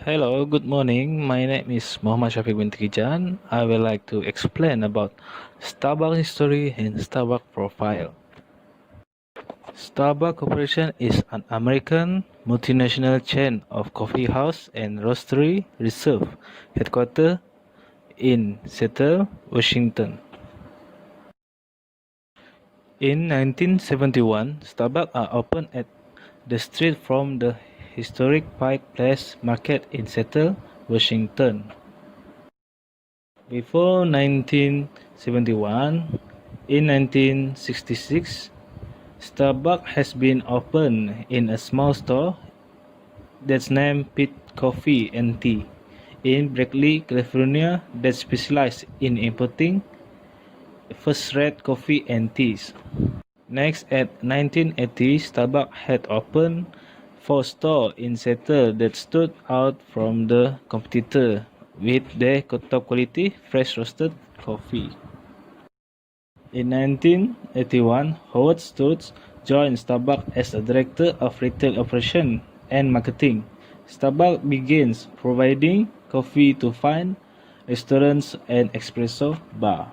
Hello, good morning. My name is Muhammad Shafiq bin Tijan. I would like to explain about Starbucks history and Starbucks profile. Starbucks Corporation is an American multinational chain of coffee house and roastery reserve headquartered in Seattle, Washington. In 1971, Starbucks are opened at the street from the historic Pike Place Market in Seattle, Washington. Before 1971, in 1966, Starbucks has been opened in a small store that's named Pit Coffee and Tea in Berkeley, California that specializes in importing first-rate coffee and teas. Next, at 1980, Starbucks had opened 4 stores in Seattle that stood out from the competitor with their top quality fresh roasted coffee. In 1981, Howard Stutz joined Starbucks as a director of retail operations and marketing. Starbucks begins providing coffee to fine restaurants and espresso bars.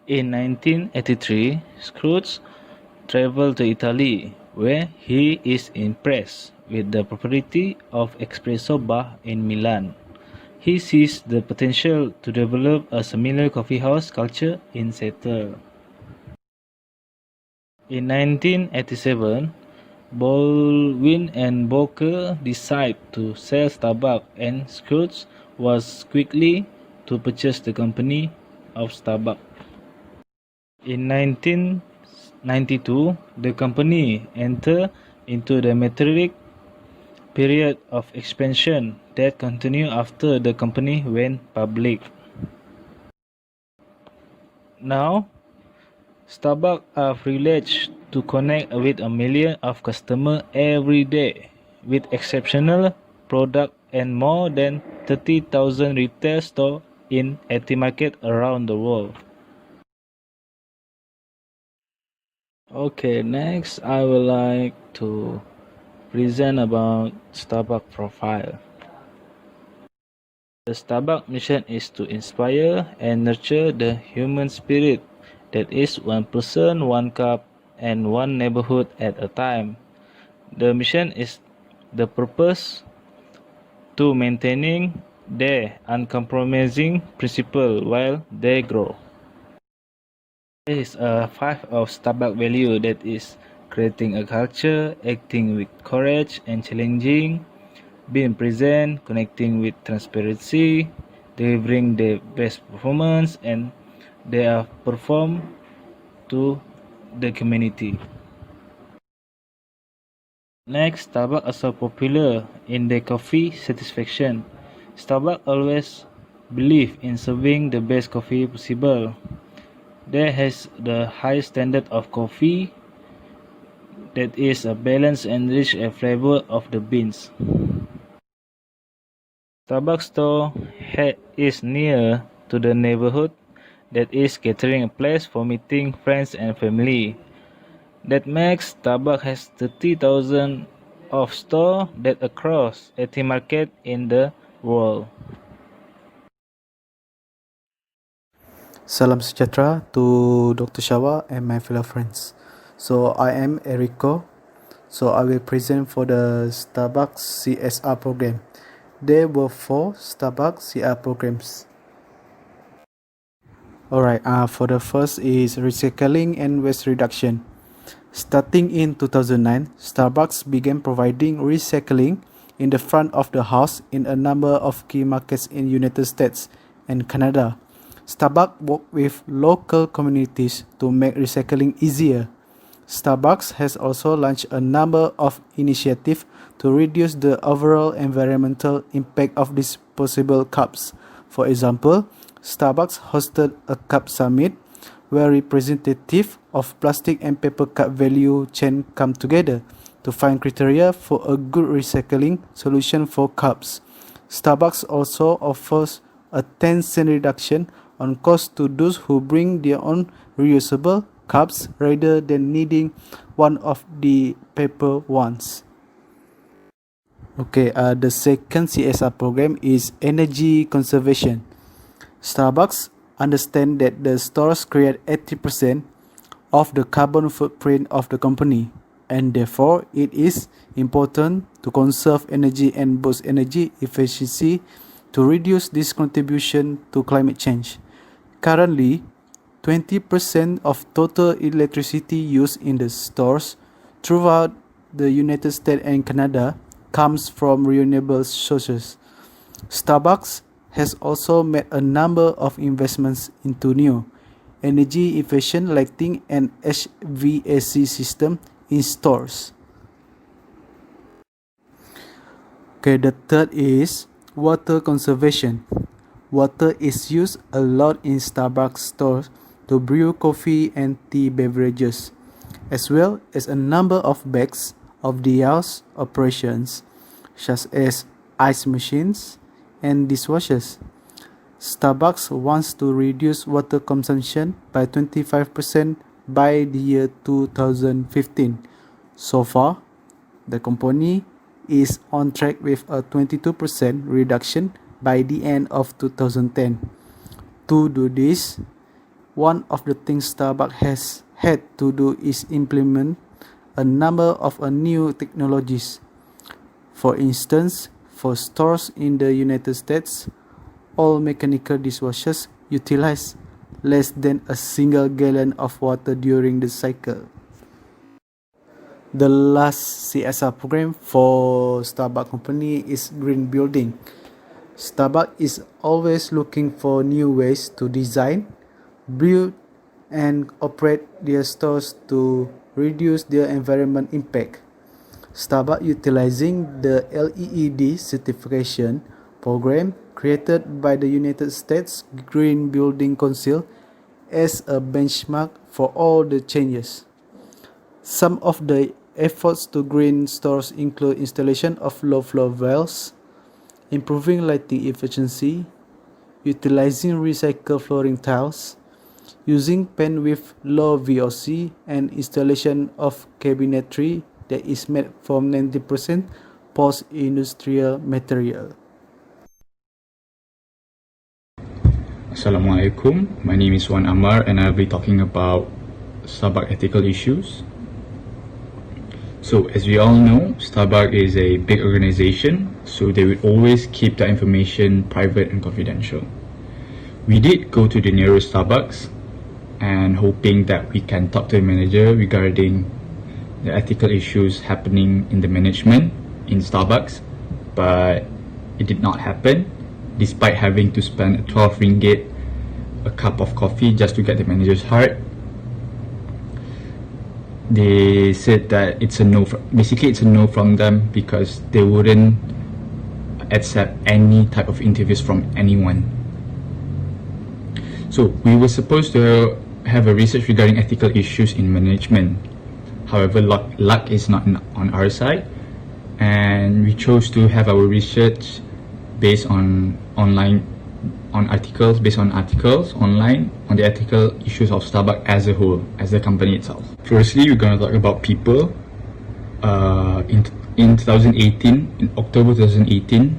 In 1983, Scrooge traveled to Italy, where he is impressed with the propriety of espresso bar in Milan. He sees the potential to develop a similar coffee house culture in Seattle. In 1987, Baldwin and Booker decided to sell Starbucks, and Scrooge was quickly to purchase the company of Starbucks. In 1992, the company entered into the meteoric period of expansion that continued after the company went public. Now, Starbucks are privileged to connect with a million of customers every day with exceptional product and more than 30,000 retail stores in 80 markets around the world. Okay, next I would like to present about Starbucks profile. The Starbucks mission is to inspire and nurture the human spirit that is one person, one cup, and one neighborhood at a time. The mission is the purpose to maintaining their uncompromising principle while they grow. There is a 5 of Starbucks value that is creating a culture, acting with courage and challenging, being present, connecting with transparency, delivering the best performance, and they are performed to the community. Next, Starbucks are so popular in their coffee satisfaction. Starbucks always believe in serving the best coffee possible. They has the highest standard of coffee that is a balanced and rich flavor of the beans. Starbucks store is near to the neighborhood that is catering a place for meeting friends and family. That makes Starbucks has 30,000 of stores that across 80 markets in the world. Salam sejahtera to Dr. Shawa and my fellow friends. So I am Erico. So I will present for the Starbucks CSR program. There were 4 Starbucks CSR programs. Alright, for the first is recycling and waste reduction. Starting in 2009, Starbucks began providing recycling in the front of the house in a number of key markets in United States and Canada. Starbucks worked with local communities to make recycling easier. Starbucks has also launched a number of initiatives to reduce the overall environmental impact of disposable cups. For example, Starbucks hosted a cup summit where representatives of plastic and paper cup value chain come together to find criteria for a good recycling solution for cups. Starbucks also offers a 10-cent reduction on cost to those who bring their own reusable cups rather than needing one of the paper ones. Okay, the second CSR program is energy conservation. Starbucks understand that the stores create 80% of the carbon footprint of the company, and therefore it is important to conserve energy and boost energy efficiency to reduce this contribution to climate change. Currently, 20% of total electricity used in the stores throughout the United States and Canada comes from renewable sources. Starbucks has also made a number of investments into new energy efficient lighting and HVAC system in stores. Okay, the third is water conservation. Water is used a lot in Starbucks stores to brew coffee and tea beverages, as well as a number of bags of the house operations, such as ice machines and dishwashers. Starbucks wants to reduce water consumption by 25% by the year 2015. So far, the company is on track with a 22% reduction by the end of 2010. To do this, one of the things Starbucks has had to do is implement a number of new technologies. For instance, for stores in the United States, all mechanical dishwashers utilize less than a single gallon of water during the cycle. The last CSR program for Starbucks company is green building. Starbucks is always looking for new ways to design, build, and operate their stores to reduce their environment impact. Starbucks utilizing the LEED certification program created by the United States Green Building Council as a benchmark for all the changes. Some of the efforts to green stores include installation of low flow valves, improving lighting efficiency, utilizing recycled flooring tiles, using paint with low VOC, and installation of cabinetry that is made from 90% post-industrial material. Assalamualaikum. My name is Wan Amar and I'll be talking about Starbucks ethical issues. So as we all know, Starbucks is a big organization, so they would always keep the information private and confidential. We did go to the nearest Starbucks and hoping that we can talk to the manager regarding the ethical issues happening in the management in Starbucks, but it did not happen despite having to spend 12 ringgit a cup of coffee just to get the manager's heart. They said that it's a no, basically it's a no from them because they wouldn't accept any type of interviews from anyone. So we were supposed to have a research regarding ethical issues in management. However, luck is not on our side, and we chose to have our research based on articles online on the ethical issues of Starbucks as a whole, as the company itself. Firstly, we're going to talk about people. In 2018, in October 2018,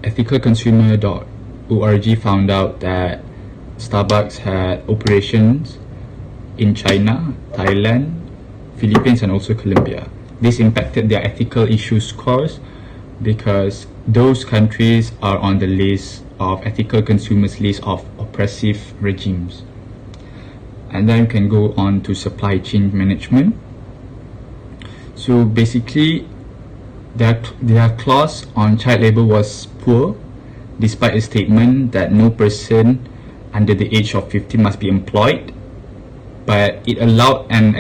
ethicalconsumer.org found out that Starbucks had operations in China, Thailand, Philippines, and also Colombia. This impacted their ethical issue scores because those countries are on the list of ethical consumers list of oppressive regimes. And then you can go on to supply chain management. So basically, their clause on child labor was poor, despite a statement that no person under the age of 15 must be employed, but it allowed an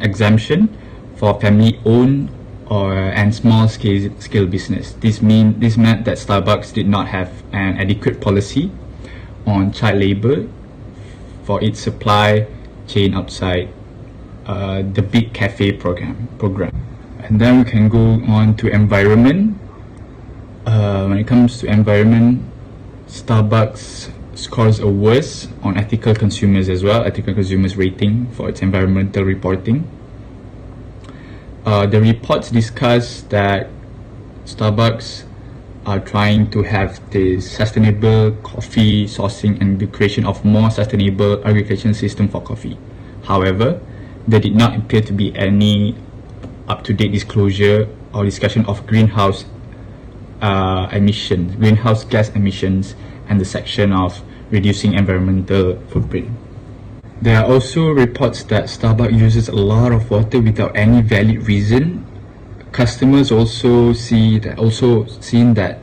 exemption for family-owned and small-scale business. This meant that Starbucks did not have an adequate policy on child labor for its supply chain outside the big cafe program. And then we can go on to environment. When it comes to environment, Starbucks scores a worse on ethical consumers as well, ethical consumers rating for its environmental reporting. The reports discuss that Starbucks are trying to have the sustainable coffee sourcing and the creation of more sustainable agriculture system for coffee. However, there did not appear to be any up-to-date disclosure or discussion of greenhouse gas emissions, and the section of reducing environmental footprint. There are also reports that Starbucks uses a lot of water without any valid reason. Customers also seen that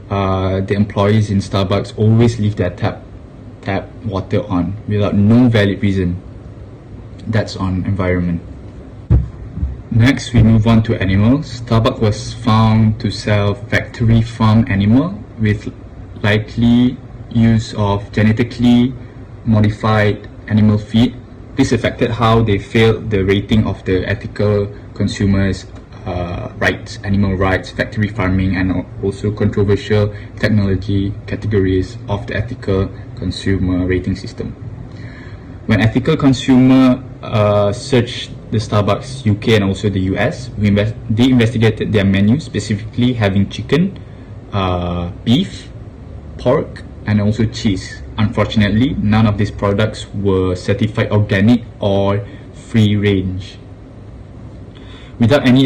the employees in Starbucks always leave their tap water on without no valid reason. That's on environment. Next, we move on to animals. Starbucks was found to sell factory farm animal with likely use of genetically modified animal feed. This affected how they failed the rating of the ethical consumers rights, animal rights, factory farming, and also controversial technology categories of the ethical consumer rating system. When ethical consumer searched the Starbucks UK and also the US, they investigated their menu, specifically having chicken, beef, pork, and also cheese. Unfortunately, none of these products were certified organic or free range. Without any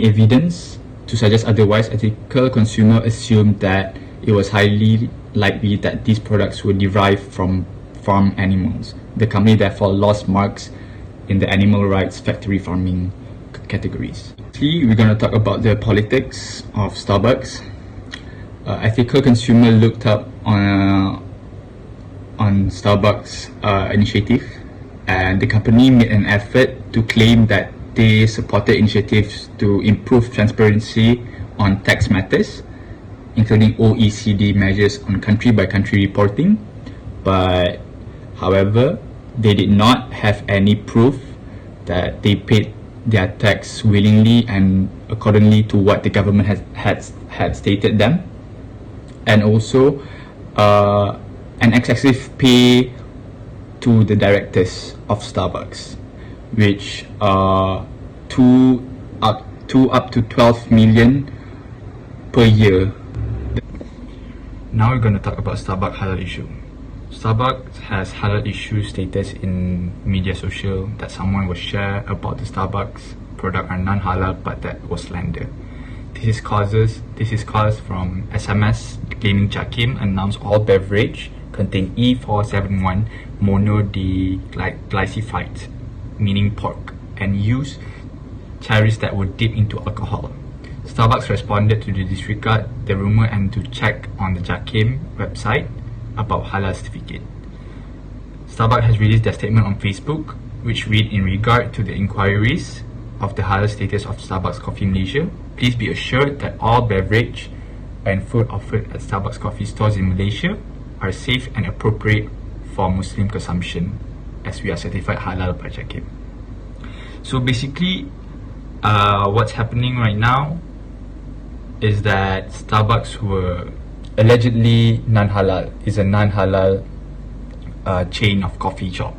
evidence to suggest otherwise, ethical consumer assumed that it was highly likely that these products were derived from farm animals. The company therefore lost marks in the animal rights factory farming categories. We're going to talk about the politics of Starbucks. Ethical consumer looked up on Starbucks initiative, and the company made an effort to claim that they supported initiatives to improve transparency on tax matters, including OECD measures on country-by-country reporting. But however, they did not have any proof that they paid their tax willingly and accordingly to what the government had stated them, and also an excessive pay to the directors of Starbucks, which up to 12 million per year. Now we're going to talk about Starbucks halal issue. Starbucks has halal issue status in media social that someone will share about the Starbucks product are non-halal, but that was slander. This is caused from SMS claiming Jakim announced all beverage contain E471 monoglycified, meaning pork, and use cherries that were dipped into alcohol. Starbucks responded to disregard the rumor and to check on the Jakim website about halal certificate. Starbucks has released their statement on Facebook, which read, in regard to the inquiries of the halal status of Starbucks Coffee Malaysia, please be assured that all beverage and food offered at Starbucks coffee stores in Malaysia are safe and appropriate for Muslim consumption, as we are certified halal by Jakim. So basically, what's happening right now is that Starbucks were allegedly is a non-halal chain of coffee shop.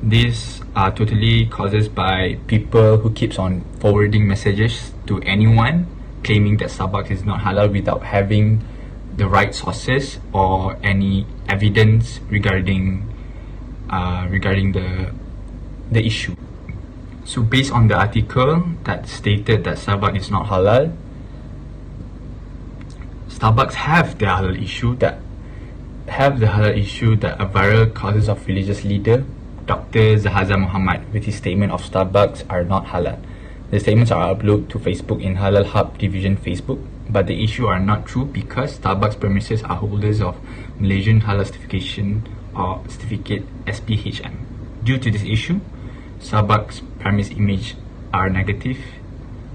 This are totally caused by people who keeps on forwarding messages to anyone claiming that Starbucks is not halal without having the right sources or any evidence regarding the issue. So based on the article that stated that Starbucks is not halal, Starbucks have the halal issue that a viral causes of religious leader Dr. Zahaza Muhammad with his statement of Starbucks are not halal. The statements are uploaded to Facebook in Halal Hub Division Facebook, but the issue are not true because Starbucks premises are holders of Malaysian Halal Certification or Certificate SPHM. Due to this issue, Starbucks premise image are negative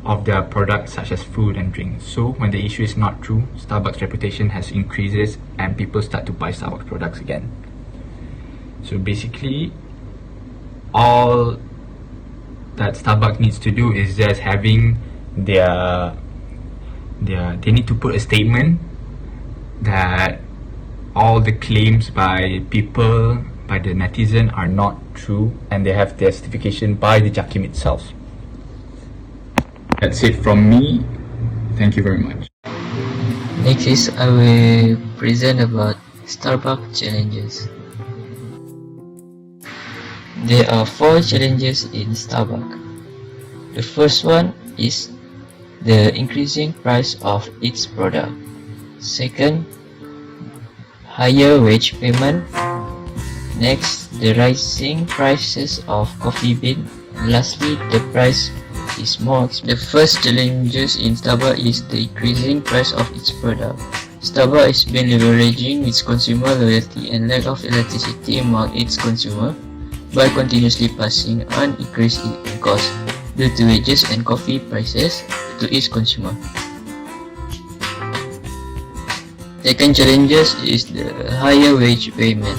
of their products such as food and drinks. So when the issue is not true, Starbucks reputation has increases and people start to buy Starbucks products again. So basically, all that Starbucks needs to do is just having they need to put a statement that all the claims by the netizen are not true, and they have their certification by the Jakim itself. That's it from me. Thank you very much. Next is I will present about Starbucks challenges. There are 4 challenges in Starbucks. The first one is the increasing price of its product. Second, higher wage payment. Next, the rising prices of coffee bean. And lastly, the price is more expensive. The first challenges in Starbucks is the increasing price of its product. Starbucks has been leveraging its consumer loyalty and lack of elasticity among its consumers by continuously passing on increase in costs due to wages and coffee prices to its consumer. Second challenges is the higher wage payment.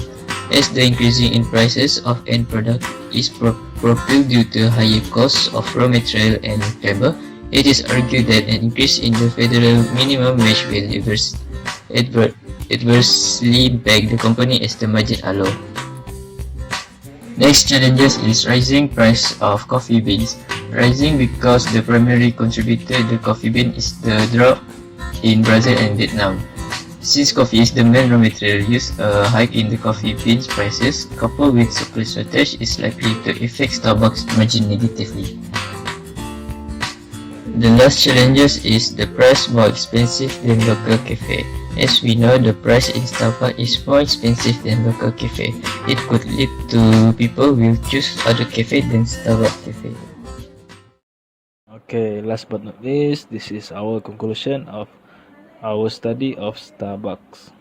As the increasing in prices of end product is propelled due to higher costs of raw material and labor, it is argued that an increase in the federal minimum wage will adversely impact the company as the margin are low. Next challenges is rising price of coffee beans. Rising because the primary contributor to the coffee bean is the drought in Brazil and Vietnam. Since coffee is the main raw material used, a hike in the coffee beans prices coupled with supply shortage is likely to affect Starbucks margin negatively. The last challenges is the price more expensive than local cafe. As we know, the price in Starbucks is more expensive than local cafe. It could lead to people will choose other cafe than Starbucks cafe. Okay, last but not least, this is our conclusion of our study of Starbucks.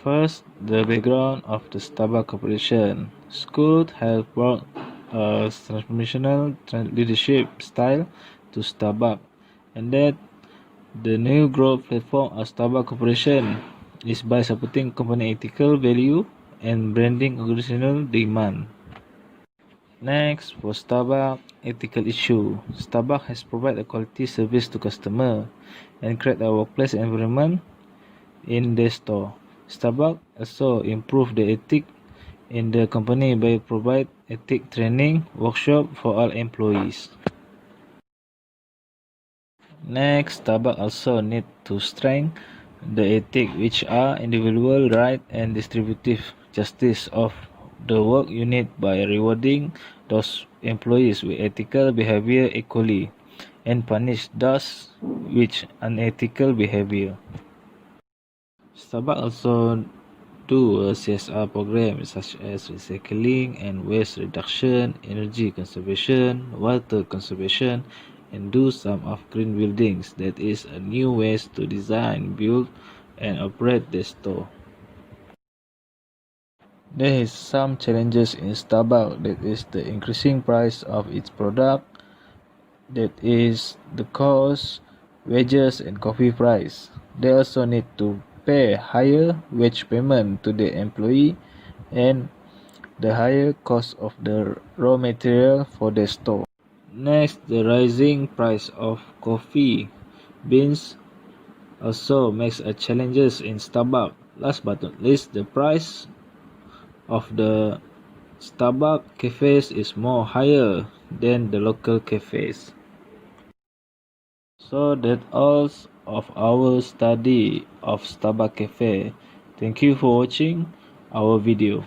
First, the background of the Starbucks Corporation. Scoot has brought a transformational leadership style to Starbucks, and that the new growth platform of Starbucks Corporation is by supporting company ethical value and branding organizational demand. Next, for Starbucks ethical issue. Starbucks has provided a quality service to customer and create a workplace environment in the store. Starbucks also improve the ethic in the company by provide ethic training workshop for all employees. Next, Starbucks also need to strengthen the ethic which are individual right and distributive justice of the work unit by rewarding those employees with ethical behavior equally and punish those with unethical behavior. Starbucks also do a CSR program such as recycling and waste reduction, energy conservation, water conservation, and do some of green buildings. That is a new ways to design, build, and operate the store. There is some challenges in Starbucks, that is the increasing price of its product, that is the cost, wages, and coffee price. They also need to pay higher wage payment to the employee and the higher cost of the raw material for the store. Next, the rising price of coffee beans also makes a challenges in Starbucks. Last but not least, the price of the Starbucks cafes is more higher than the local cafes. So that all of our study of Starbucks Cafe. Thank you for watching our video.